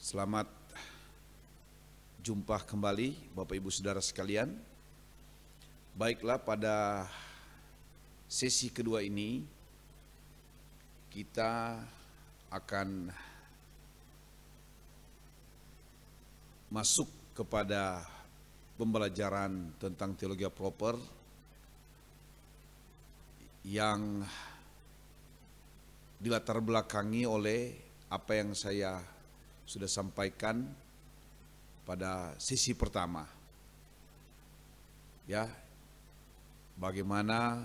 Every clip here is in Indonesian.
Selamat jumpa kembali Bapak Ibu Saudara sekalian. Baiklah, pada sesi kedua ini kita akan masuk kepada pembelajaran tentang teologi proper yang dilatar belakangi oleh apa yang saya sudah sampaikan pada sesi pertama. Ya, bagaimana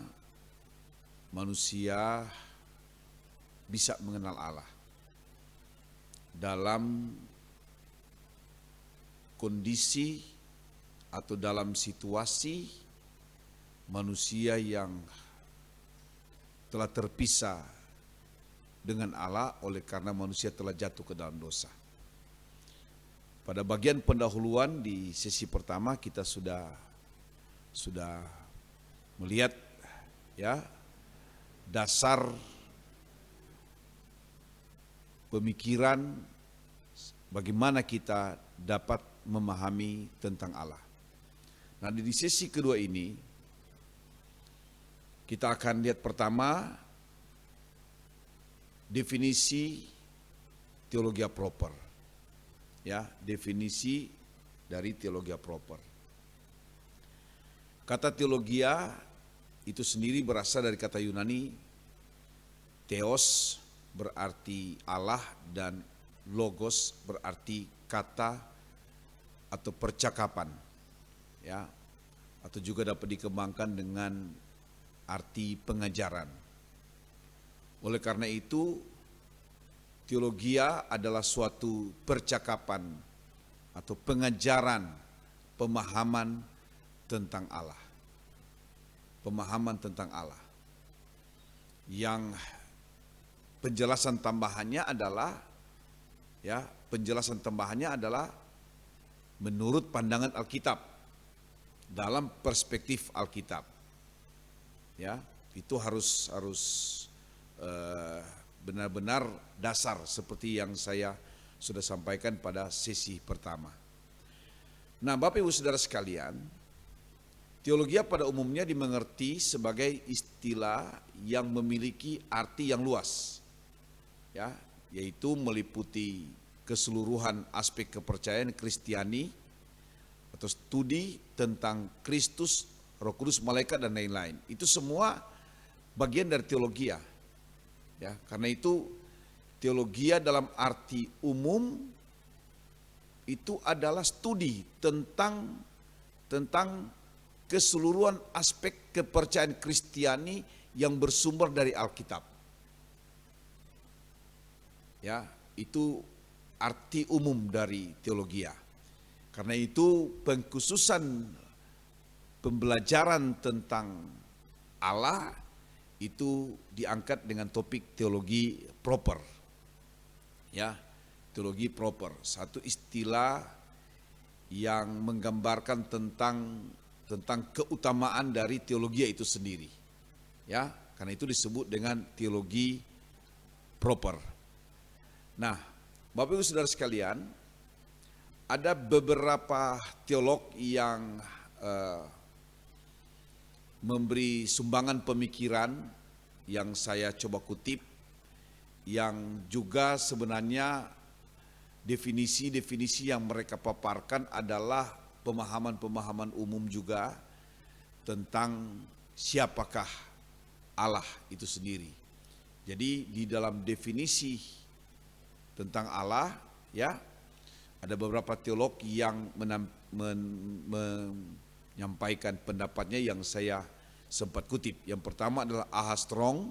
manusia bisa mengenal Allah dalam kondisi atau dalam situasi manusia yang telah terpisah dengan Allah oleh karena manusia telah jatuh ke dalam dosa. Pada bagian pendahuluan di sesi pertama kita sudah melihat ya dasar pemikiran bagaimana kita dapat memahami tentang Allah. Nah, di sesi kedua ini kita akan lihat pertama definisi teologi proper. Ya, definisi dari teologi proper. Kata teologia itu sendiri berasal dari kata Yunani theos berarti Allah dan logos berarti kata atau percakapan. Ya, atau juga dapat dikembangkan dengan arti pengajaran. Oleh karena itu teologia adalah suatu percakapan atau pengajaran pemahaman tentang Allah. Pemahaman tentang Allah. Yang penjelasan tambahannya adalah menurut pandangan Alkitab dalam perspektif Alkitab. Ya, itu harus benar-benar dasar seperti yang saya sudah sampaikan pada sesi pertama. Nah, Bapak Ibu Saudara sekalian, teologi pada umumnya dimengerti sebagai istilah yang memiliki arti yang luas, ya, yaitu meliputi keseluruhan aspek kepercayaan Kristiani atau studi tentang Kristus, Roh Kudus, malaikat dan lain-lain. Itu semua bagian dari teologi. Ya, karena itu teologi dalam arti umum itu adalah studi tentang keseluruhan aspek kepercayaan Kristiani yang bersumber dari Alkitab. Ya, itu arti umum dari teologi. Karena itu pengkhususan pembelajaran tentang Allah itu diangkat dengan topik teologi proper. Ya, teologi proper, satu istilah yang menggambarkan tentang keutamaan dari teologi itu sendiri. Ya, karena itu disebut dengan teologi proper. Nah, Bapak Ibu Saudara sekalian, ada beberapa teolog yang memberi sumbangan pemikiran yang saya coba kutip, yang juga sebenarnya definisi-definisi yang mereka paparkan adalah pemahaman-pemahaman umum juga tentang siapakah Allah itu sendiri. Jadi di dalam definisi tentang Allah, ya, ada beberapa teolog yang menyampaikan pendapatnya yang saya sempat kutip. Yang pertama adalah A.H. Strong.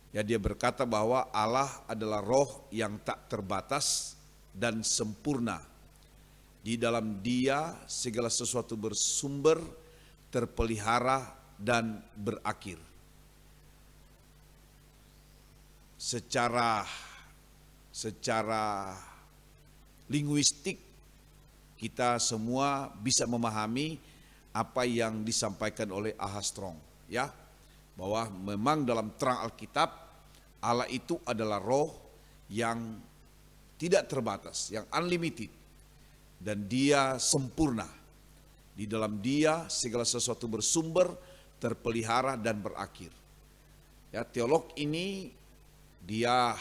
Ya, dia berkata bahwa Allah adalah roh yang tak terbatas dan sempurna. Di dalam Dia segala sesuatu bersumber, terpelihara dan berakhir. Secara linguistik kita semua bisa memahami apa yang disampaikan oleh A.H. Strong, ya, bahwa memang dalam terang Alkitab Allah itu adalah roh yang tidak terbatas, yang unlimited, dan Dia sempurna. Di dalam Dia segala sesuatu bersumber, terpelihara dan berakhir. Ya, teolog ini dia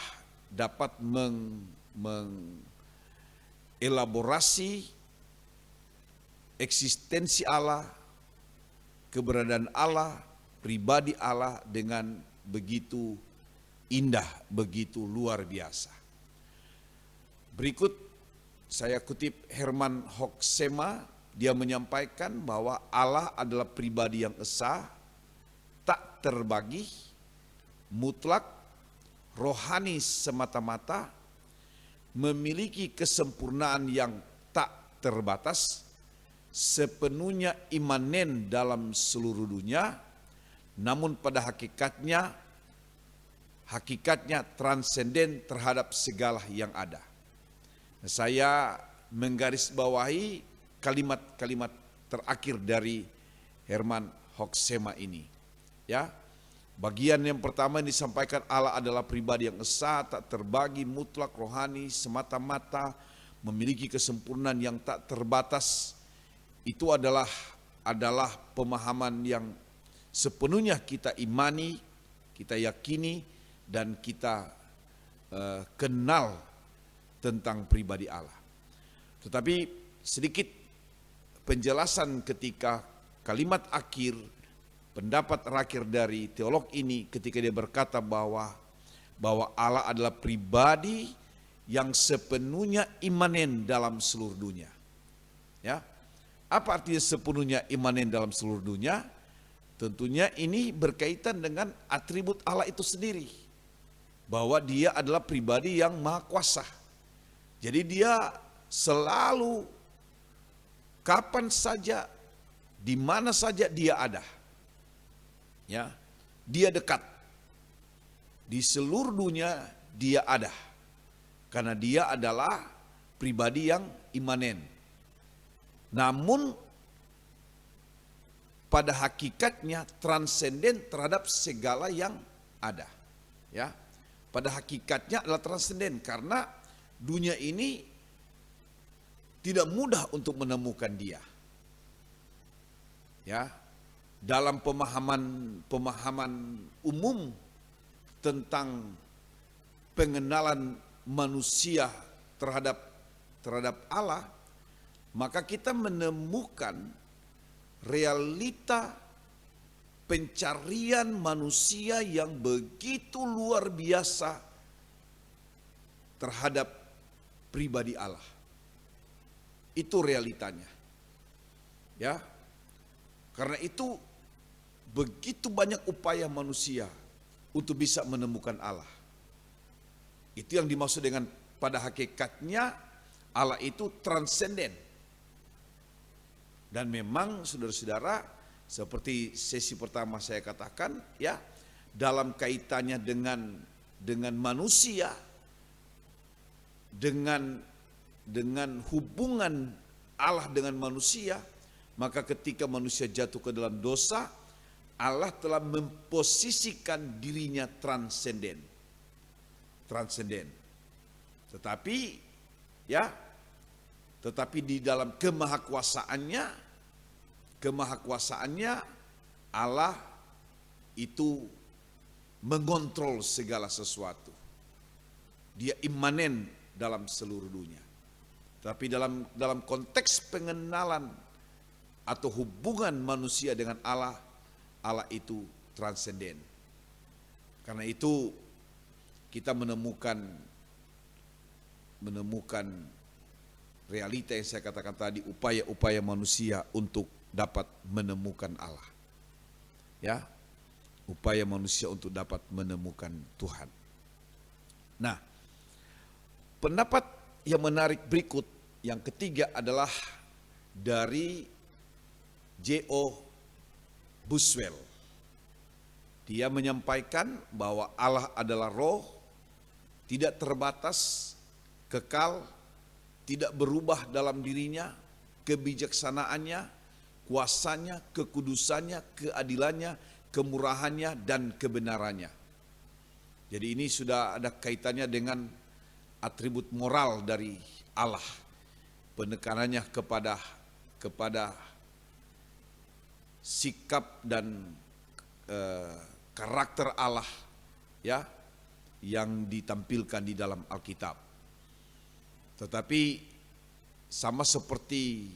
dapat mengelaborasi eksistensi Allah, keberadaan Allah, pribadi Allah dengan begitu indah, begitu luar biasa. Berikut saya kutip Herman Hoeksema, dia menyampaikan bahwa Allah adalah pribadi yang esa, tak terbagi, mutlak, rohani semata-mata, memiliki kesempurnaan yang tak terbatas, sepenuhnya imanen dalam seluruh dunia, namun pada hakikatnya transenden terhadap segala yang ada. Saya menggarisbawahi kalimat-kalimat terakhir dari Herman Hoeksema ini. Ya, bagian yang pertama yang disampaikan, Allah adalah pribadi yang esa, tak terbagi, mutlak, rohani, semata-mata, memiliki kesempurnaan yang tak terbatas. Itu adalah pemahaman yang sepenuhnya kita imani, kita yakini, dan kita kenal tentang pribadi Allah. Tetapi sedikit penjelasan ketika kalimat akhir, pendapat terakhir dari teolog ini ketika dia berkata bahwa Allah adalah pribadi yang sepenuhnya imanen dalam seluruh dunia. Ya. Apa artinya sepenuhnya imanen dalam seluruh dunia? Tentunya ini berkaitan dengan atribut Allah itu sendiri. Bahwa Dia adalah pribadi yang maha kuasa. Jadi Dia selalu, kapan saja, di mana saja Dia ada. Ya, Dia dekat. Di seluruh dunia Dia ada. Karena Dia adalah pribadi yang imanen. Namun pada hakikatnya transenden terhadap segala yang ada. Ya, pada hakikatnya adalah transenden karena dunia ini tidak mudah untuk menemukan Dia. Ya, dalam pemahaman umum tentang pengenalan manusia terhadap Allah, maka kita menemukan realita pencarian manusia yang begitu luar biasa terhadap pribadi Allah. Itu realitanya. Ya. Karena itu begitu banyak upaya manusia untuk bisa menemukan Allah. Itu yang dimaksud dengan pada hakikatnya Allah itu transenden. Dan memang saudara-saudara, seperti sesi pertama saya katakan, ya, dalam kaitannya dengan manusia, dengan hubungan Allah dengan manusia, maka ketika manusia jatuh ke dalam dosa, Allah telah memposisikan dirinya transenden. Tetapi di dalam kemahakuasaannya Allah itu mengontrol segala sesuatu. Dia imanen dalam seluruh dunia. Tapi dalam konteks pengenalan atau hubungan manusia dengan Allah, Allah itu transenden. Karena itu kita menemukan realita yang saya katakan tadi, upaya-upaya manusia untuk dapat menemukan Allah. Ya, upaya manusia untuk dapat menemukan Tuhan. Nah, pendapat yang menarik berikut, yang ketiga adalah dari J.O. Buswell. Dia menyampaikan bahwa Allah adalah roh, tidak terbatas, kekal, tidak berubah dalam dirinya, kebijaksanaannya, kuasanya, kekudusannya, keadilannya, kemurahannya, dan kebenarannya. Jadi ini sudah ada kaitannya dengan atribut moral dari Allah, penekanannya kepada sikap dan karakter Allah, ya, yang ditampilkan di dalam Alkitab. Tetapi sama seperti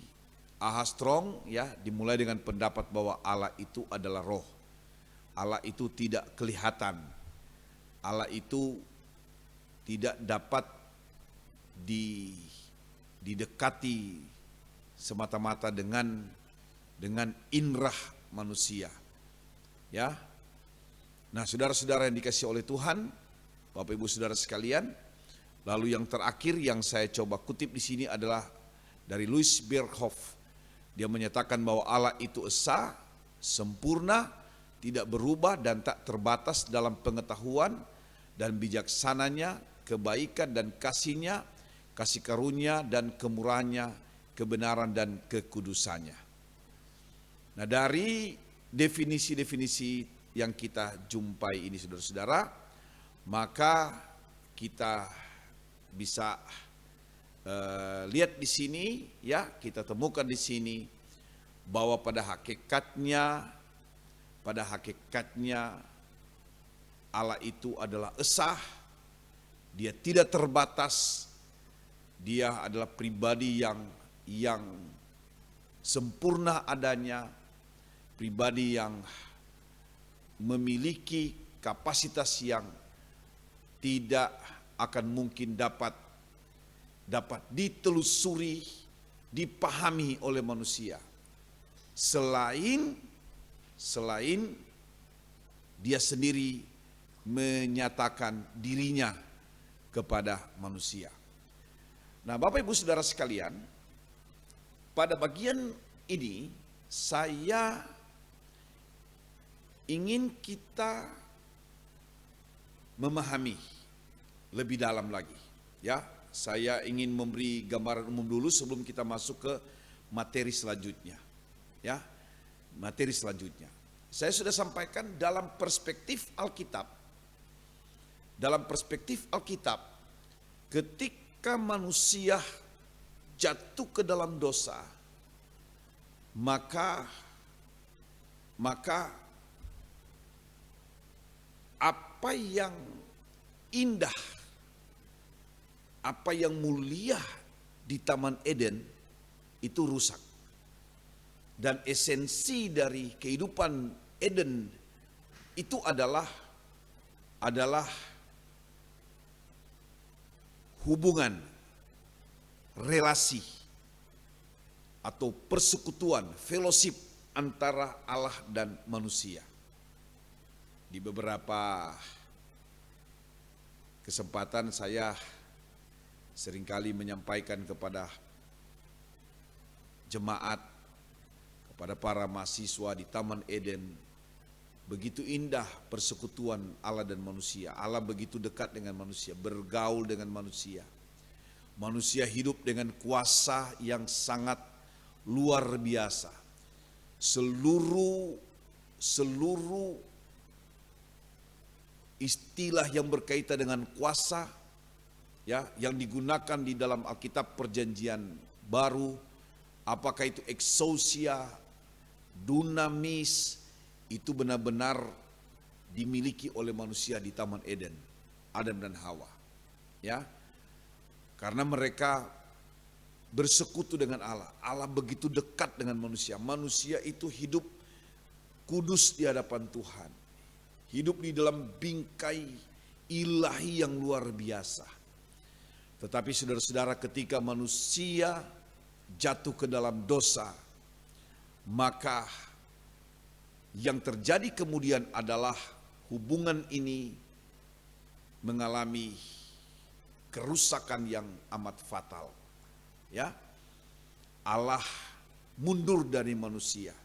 A.H. Strong, ya, dimulai dengan pendapat bahwa Allah itu adalah roh. Allah itu tidak kelihatan. Allah itu tidak dapat didekati semata-mata dengan inrah manusia. Ya. Nah, saudara-saudara yang dikasihi oleh Tuhan, Bapak Ibu Saudara sekalian, lalu yang terakhir yang saya coba kutip di sini adalah dari Louis Berkhof. Dia menyatakan bahwa Allah itu esa, sempurna, tidak berubah dan tak terbatas dalam pengetahuan dan bijaksananya, kebaikan dan kasihnya, kasih karunia dan kemurahannya, kebenaran dan kekudusannya. Nah, dari definisi-definisi yang kita jumpai ini, saudara-saudara, maka kita bisa lihat di sini, ya, kita temukan di sini bahwa pada hakikatnya Allah itu adalah esa, dia tidak terbatas, dia adalah pribadi yang sempurna adanya, pribadi yang memiliki kapasitas yang tidak akan mungkin dapat ditelusuri, dipahami oleh manusia selain dia sendiri menyatakan dirinya kepada manusia. Nah, Bapak Ibu Saudara sekalian, pada bagian ini saya ingin kita memahami lebih dalam lagi, ya. Saya ingin memberi gambaran umum dulu sebelum kita masuk ke materi selanjutnya, ya. Materi selanjutnya, saya sudah sampaikan dalam perspektif Alkitab. Dalam perspektif Alkitab, ketika manusia jatuh ke dalam dosa, maka apa yang indah, apa yang mulia di Taman Eden itu rusak. Dan esensi dari kehidupan Eden itu adalah hubungan, relasi, atau persekutuan, fellowship antara Allah dan manusia. Di beberapa kesempatan saya seringkali menyampaikan kepada jemaat, kepada para mahasiswa di Taman Eden, begitu indah persekutuan Allah dan manusia. Allah begitu dekat dengan manusia, bergaul dengan manusia. Manusia hidup dengan kuasa yang sangat luar biasa. Seluruh istilah yang berkaitan dengan kuasa, ya, yang digunakan di dalam Alkitab Perjanjian Baru, apakah itu exousia, dunamis, itu benar-benar dimiliki oleh manusia di Taman Eden, Adam dan Hawa, ya. Karena mereka bersekutu dengan Allah. Allah begitu dekat dengan manusia. Manusia itu hidup kudus di hadapan Tuhan. Hidup di dalam bingkai ilahi yang luar biasa. Tetapi saudara-saudara, ketika manusia jatuh ke dalam dosa, maka yang terjadi kemudian adalah hubungan ini mengalami kerusakan yang amat fatal. Ya, Allah mundur dari manusia.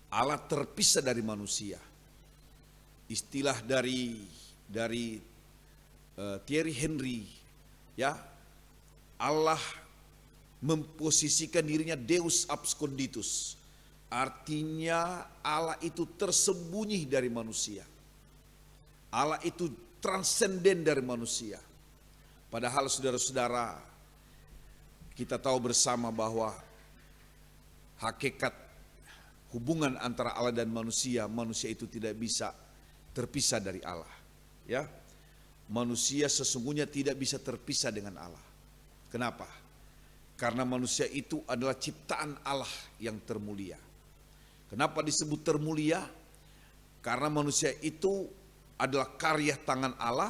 Allah terpisah dari manusia. Istilah dari Thierry Henry, ya, Allah memposisikan dirinya Deus absconditus. Artinya Allah itu tersembunyi dari manusia. Allah itu transenden dari manusia. Padahal saudara-saudara, kita tahu bersama bahwa hakikat hubungan antara Allah dan manusia itu tidak bisa terpisah dari Allah. Ya, manusia sesungguhnya tidak bisa terpisah dengan Allah. Kenapa? Karena manusia itu adalah ciptaan Allah yang termulia. Kenapa disebut termulia? Karena manusia itu adalah karya tangan Allah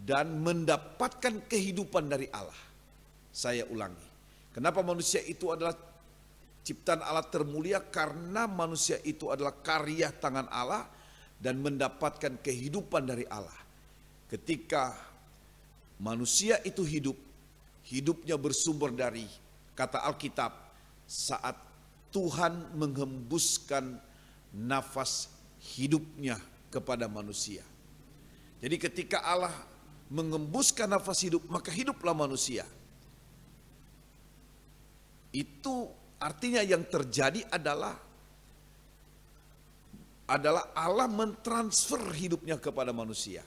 dan mendapatkan kehidupan dari Allah. Saya ulangi. Kenapa manusia itu adalah ciptaan Allah termulia? Karena manusia itu adalah karya tangan Allah dan mendapatkan kehidupan dari Allah. Ketika manusia itu hidup, hidupnya bersumber dari kata Alkitab saat Tuhan menghembuskan nafas hidupnya kepada manusia. Jadi ketika Allah menghembuskan nafas hidup, maka hiduplah manusia. Itu artinya yang terjadi adalah Allah mentransfer hidupnya kepada manusia.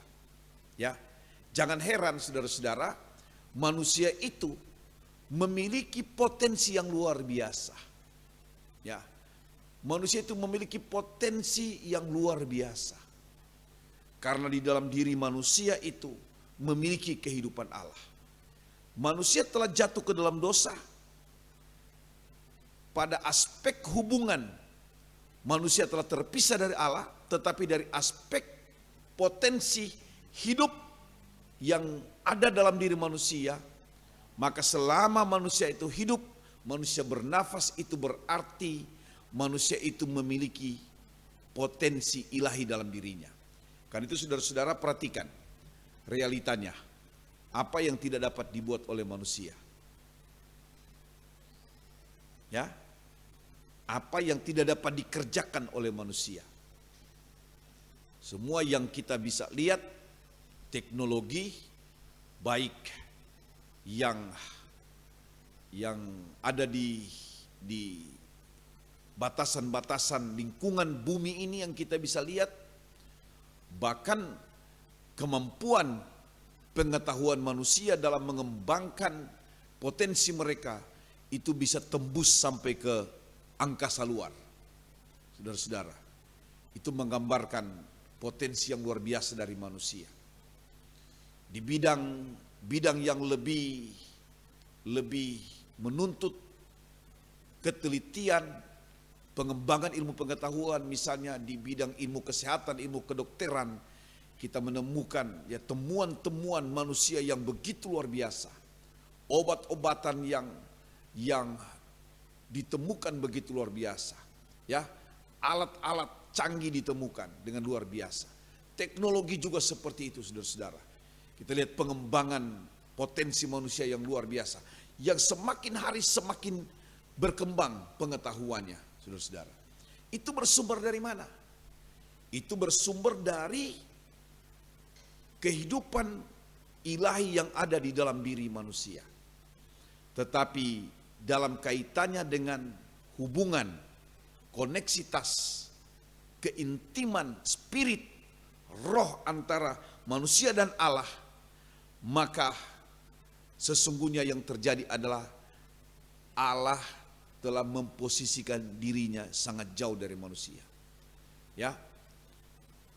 Ya, jangan heran saudara-saudara, manusia itu memiliki potensi yang luar biasa. Ya, manusia itu memiliki potensi yang luar biasa. Karena di dalam diri manusia itu memiliki kehidupan Allah. Manusia telah jatuh ke dalam dosa. Pada aspek hubungan, manusia telah terpisah dari Allah, tetapi dari aspek potensi hidup yang ada dalam diri manusia, maka selama manusia itu hidup, manusia bernafas, itu berarti manusia itu memiliki potensi ilahi dalam dirinya. Karena itu saudara-saudara perhatikan realitanya, apa yang tidak dapat dibuat oleh manusia. Ya, apa yang tidak dapat dikerjakan oleh manusia. Semua yang kita bisa lihat, teknologi baik yang ada di batasan-batasan lingkungan bumi ini yang kita bisa lihat, bahkan kemampuan pengetahuan manusia dalam mengembangkan potensi mereka itu bisa tembus sampai ke angkasa luar. Saudara-saudara, itu menggambarkan potensi yang luar biasa dari manusia. Di bidang yang lebih menuntut ketelitian, pengembangan ilmu pengetahuan, misalnya di bidang ilmu kesehatan, ilmu kedokteran, kita menemukan ya temuan-temuan manusia yang begitu luar biasa. Obat-obatan yang ditemukan begitu luar biasa. Ya, alat-alat canggih ditemukan dengan luar biasa. Teknologi juga seperti itu, saudara-saudara. Kita lihat pengembangan potensi manusia yang luar biasa, yang semakin hari semakin berkembang pengetahuannya, saudara-saudara. Itu bersumber dari mana? Itu bersumber dari kehidupan ilahi yang ada di dalam diri manusia. Tetapi dalam kaitannya dengan hubungan, koneksitas, keintiman, spirit, roh antara manusia dan Allah, maka sesungguhnya yang terjadi adalah Allah telah memposisikan dirinya sangat jauh dari manusia. Ya,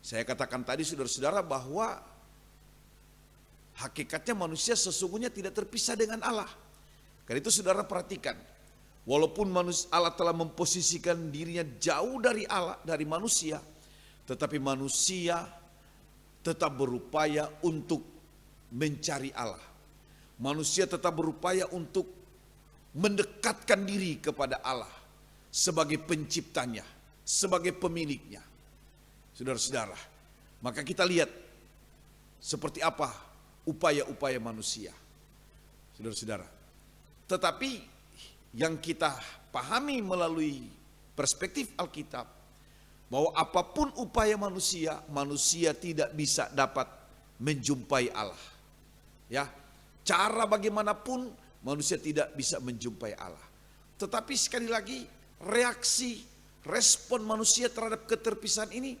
saya katakan tadi saudara-saudara bahwa hakikatnya manusia sesungguhnya tidak terpisah dengan Allah. Karena itu saudara perhatikan, walaupun Allah telah memposisikan dirinya jauh dari Allah, dari manusia, tetapi manusia tetap berupaya untuk mencari Allah. Manusia tetap berupaya untuk mendekatkan diri kepada Allah sebagai penciptanya, sebagai pemiliknya. Saudara-saudara, maka kita lihat seperti apa upaya-upaya manusia. Saudara-saudara, tetapi yang kita pahami melalui perspektif Alkitab, bahwa apapun upaya manusia, manusia tidak bisa dapat menjumpai Allah. Ya, cara bagaimanapun manusia tidak bisa menjumpai Allah. Tetapi sekali lagi, respon manusia terhadap keterpisahan ini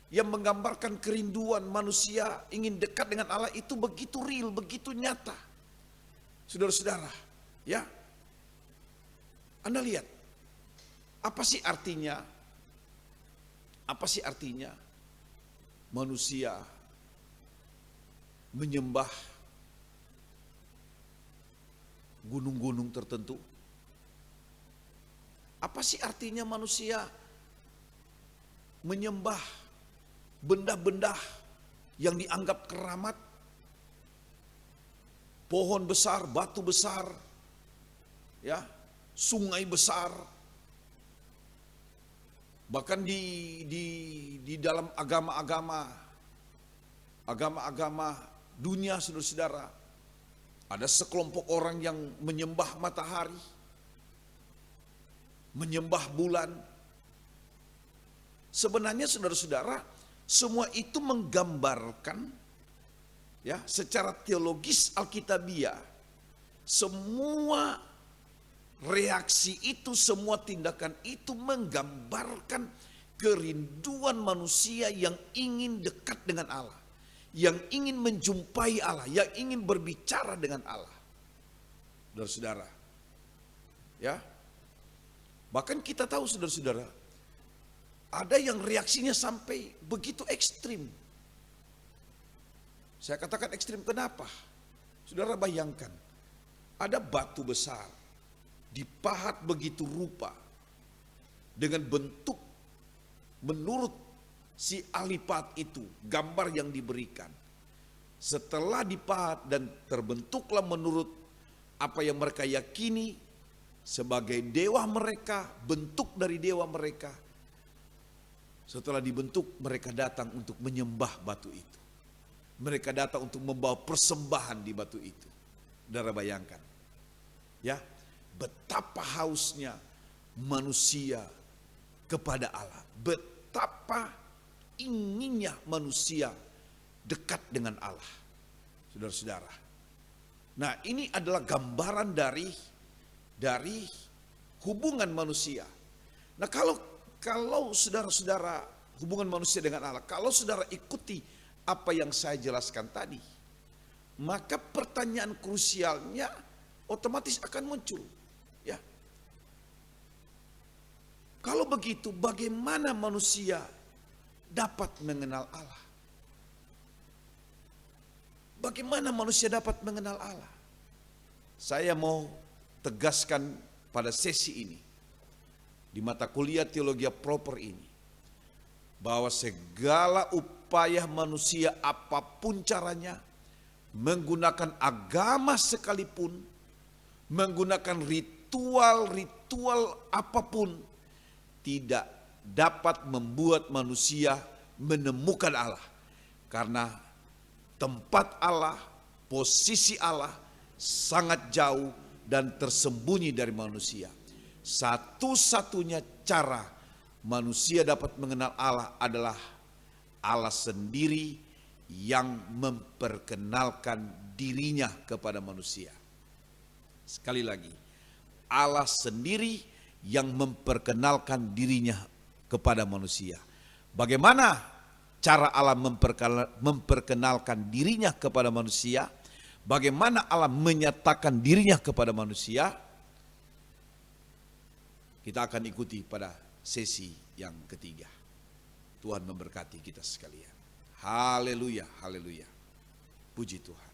yang menggambarkan kerinduan manusia ingin dekat dengan Allah itu begitu real, begitu nyata. Saudara-saudara, ya. Anda lihat, apa sih artinya? Apa sih artinya manusia menyembah gunung-gunung tertentu? Apa sih artinya manusia menyembah benda-benda yang dianggap keramat? Pohon besar, batu besar, ya, sungai besar. Bahkan di dalam agama-agama dunia, saudara-saudara, ada sekelompok orang yang menyembah matahari, menyembah bulan. Sebenarnya saudara-saudara, semua itu menggambarkan, ya, secara teologis Alkitabiah, semua reaksi itu, semua tindakan itu menggambarkan kerinduan manusia yang ingin dekat dengan Allah, yang ingin menjumpai Allah, yang ingin berbicara dengan Allah. Saudara-saudara, ya, bahkan kita tahu saudara-saudara, ada yang reaksinya sampai begitu ekstrim. Saya katakan ekstrim kenapa? Saudara bayangkan, ada batu besar dipahat begitu rupa dengan bentuk menurut si ahli pahat itu, gambar yang diberikan. Setelah dipahat dan terbentuklah menurut apa yang mereka yakini sebagai dewa mereka, bentuk dari dewa mereka. Setelah dibentuk, mereka datang untuk menyembah batu itu. Mereka datang untuk membawa persembahan di batu itu. Saudara bayangkan, ya, betapa hausnya manusia kepada Allah. Betapa inginnya manusia dekat dengan Allah. Saudara-saudara. Nah, ini adalah gambaran dari hubungan manusia. Nah, kalau saudara-saudara hubungan manusia dengan Allah, kalau saudara ikuti apa yang saya jelaskan tadi, maka pertanyaan krusialnya otomatis akan muncul. Ya. Kalau begitu, bagaimana manusia dapat mengenal Allah? Bagaimana manusia dapat mengenal Allah? Saya mau tegaskan pada sesi ini, di mata kuliah teologi proper ini, bahwa segala upaya manusia apapun caranya, menggunakan agama sekalipun, menggunakan ritual-ritual apapun, tidak dapat membuat manusia menemukan Allah. Karena tempat Allah, posisi Allah sangat jauh dan tersembunyi dari manusia. Satu-satunya cara manusia dapat mengenal Allah adalah Allah sendiri yang memperkenalkan dirinya kepada manusia. Sekali lagi, Allah sendiri yang memperkenalkan dirinya kepada manusia. Bagaimana cara Allah memperkenalkan dirinya kepada manusia? Bagaimana Allah menyatakan dirinya kepada manusia? Kita akan ikuti pada sesi yang ketiga. Tuhan memberkati kita sekalian. Haleluya, haleluya. Puji Tuhan.